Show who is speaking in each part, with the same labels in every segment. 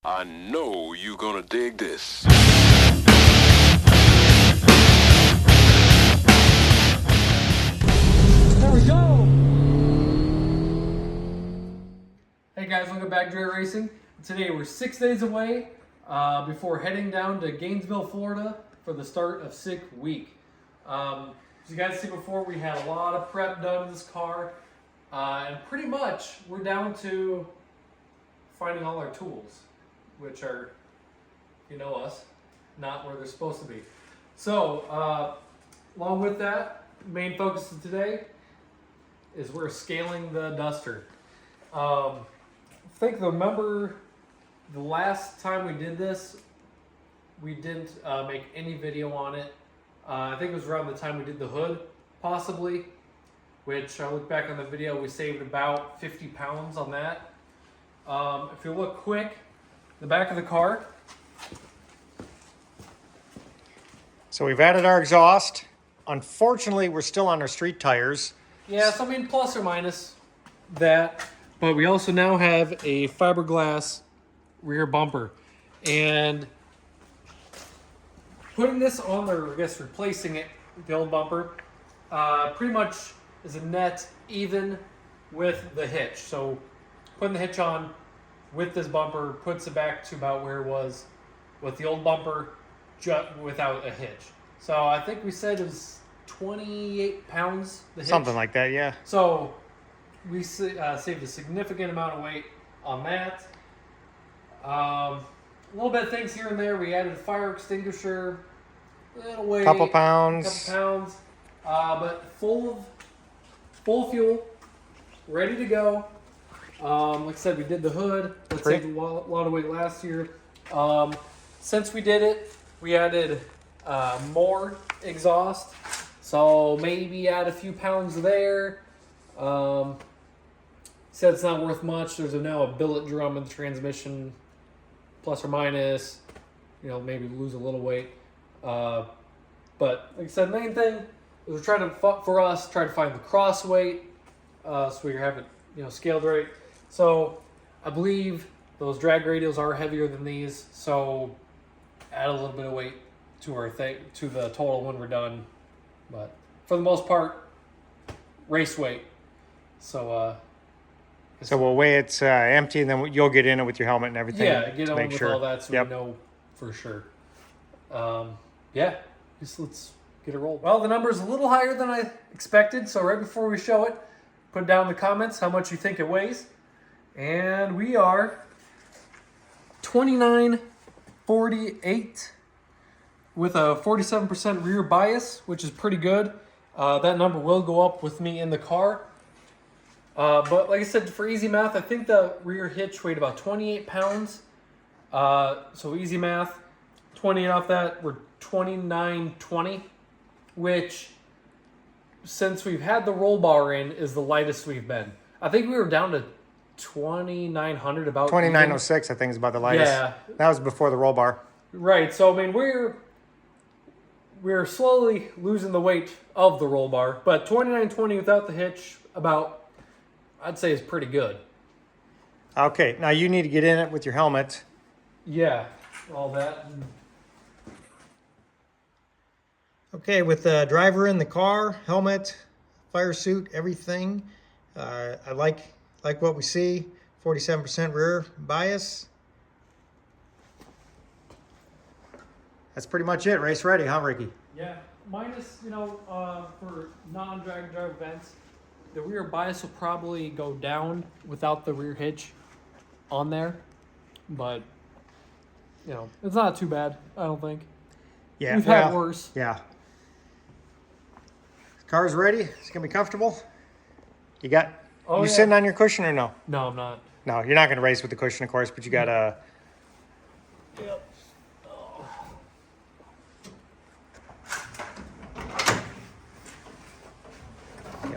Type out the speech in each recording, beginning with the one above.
Speaker 1: I know you're gonna dig this.
Speaker 2: There we go! Hey guys, welcome back to Dre Racing. Today we're 6 days away before heading down to Gainesville, Florida for the start of SICK week. As you guys see before, we had a lot of prep done in this car. And pretty much we're down to finding all our tools, which are, you know us, not where they're supposed to be. So, along with that, main focus of today is we're scaling the Duster. I remember the last time we did this, we didn't make any video on it. I think it was around the time we did the hood, possibly, which I look back on the video, we saved about 50 pounds on that. If you look quick, the back of the car.
Speaker 3: So we've added our exhaust. Unfortunately, we're still on our street tires.
Speaker 2: Yeah, so I mean plus or minus that. But we also now have a fiberglass rear bumper. And putting this on there, I guess replacing it, the old bumper, pretty much is a net even with the hitch. So putting the hitch on with this bumper puts it back to about where it was with the old bumper without a hitch. So I think we said it was 28 pounds, the hitch.
Speaker 3: Something like that, yeah.
Speaker 2: So we saved a significant amount of weight on that. A little bit of things here and there. We added a fire extinguisher, little weight,
Speaker 3: Couple pounds.
Speaker 2: but full fuel, ready to go. Like I said, we did the hood. That saved a lot of weight last year. Since we did it, we added more exhaust. So maybe add a few pounds there. Said it's not worth much. There's now a billet drum in the transmission, plus or minus. You know, maybe lose a little weight. But like I said, main thing is we're trying to try to find the cross weight, so we have it, scaled right. So I believe those drag radials are heavier than these. So add a little bit of weight to our to the total when we're done. But for the most part, race weight. So
Speaker 3: we'll weigh it empty, and then you'll get in it with your helmet and everything.
Speaker 2: yeah, get on with
Speaker 3: sure.
Speaker 2: all that so we know for sure. Let's get it rolled. Well, the number's a little higher than I expected, so right before we show it, put down in the comments how much you think it weighs. And we are 29.48 with a 47% rear bias, which is pretty good. That number will go up with me in the car. But like I said, for easy math, I think the rear hitch weighed about 28 pounds. So easy math, 28 off that, we're 29.20, which, since we've had the roll bar in, is the lightest we've been. I think we were down to 2,900 about
Speaker 3: 2906, I think, is about the lightest.
Speaker 2: Yeah.
Speaker 3: That was before the roll bar.
Speaker 2: Right, so I mean we're slowly losing the weight of the roll bar, but 29.20 without the hitch, about, I'd say, is pretty good.
Speaker 3: Okay, now you need to get in it with your helmet.
Speaker 2: Yeah, all that.
Speaker 3: Okay, with the driver in the car, helmet, fire suit, everything. I like what we see. 47% rear bias. That's pretty much it. Race ready, huh, Ricky?
Speaker 2: Yeah, minus, for non-drag drive events, the rear bias will probably go down without the rear hitch on there, but, it's not too bad, I don't think.
Speaker 3: Yeah,
Speaker 2: We've had worse.
Speaker 3: Yeah. Car's ready. It's gonna be comfortable. You sitting on your cushion or no?
Speaker 2: No, I'm not.
Speaker 3: No, you're not gonna race with the cushion, of course, but you got a.
Speaker 2: Yep.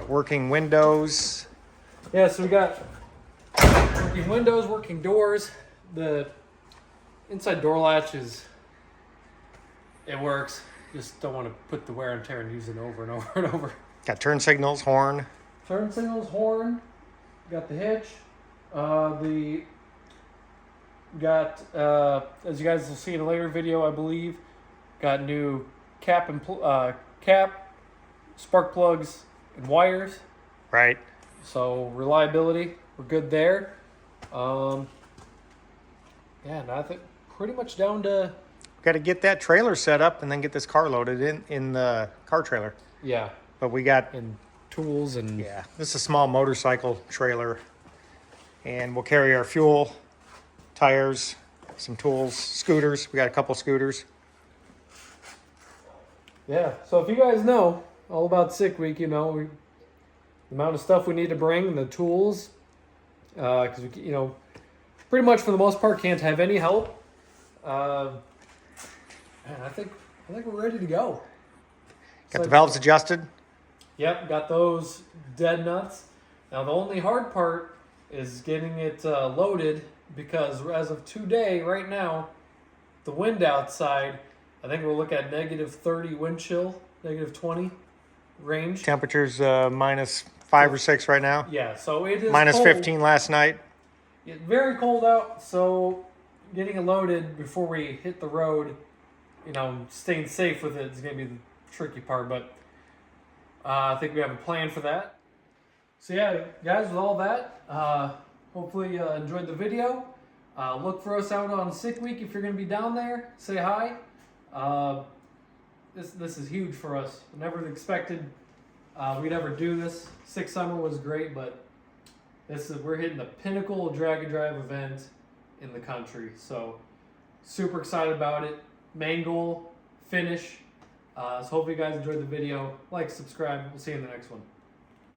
Speaker 3: Working windows.
Speaker 2: Yeah, so we got working windows, working doors. The inside door latch it works. Just don't want to put the wear and tear and use it over and over and over.
Speaker 3: Got turn signals, horn.
Speaker 2: Turn signals, horn. Got the hitch. The got, as you guys will see in a later video, I believe, got new cap and cap, spark plugs, and wires.
Speaker 3: Right.
Speaker 2: So reliability, we're good there. Yeah, and I think pretty much down to
Speaker 3: Got to get that trailer set up and then get this car loaded in the car trailer.
Speaker 2: yeah,
Speaker 3: But we got,
Speaker 2: and tools and
Speaker 3: yeah, this is a small motorcycle trailer. And we'll carry our fuel, tires, some tools, scooters. We got a couple scooters.
Speaker 2: yeah. So if you guys know all about Sick Week, you know the amount of stuff we need to bring, the tools, because we, pretty much for the most part can't have any help. Man, I think we're ready to go.
Speaker 3: Got the valves adjusted.
Speaker 2: Yep, got those dead nuts. Now the only hard part is getting it loaded, because as of today, right now, the wind outside, I think we'll look at -30 wind chill, -20 range.
Speaker 3: Temperatures -5 or 6 right now.
Speaker 2: Yeah, so it is
Speaker 3: Minus
Speaker 2: cold.
Speaker 3: 15 last night.
Speaker 2: It's very cold out, so getting it loaded before we hit the road, staying safe with it is going to be the tricky part, but I think we have a plan for that. So yeah, guys, with all that, hopefully you enjoyed the video. Look for us out on Sick Week if you're going to be down there. Say hi. This is huge for us. Never expected we'd ever do this. Sick Summer was great, but we're hitting the pinnacle drag and drive event in the country. So super excited about it. Main goal, finish. So hopefully you guys enjoyed the video. Like, subscribe. We'll see you in the next one.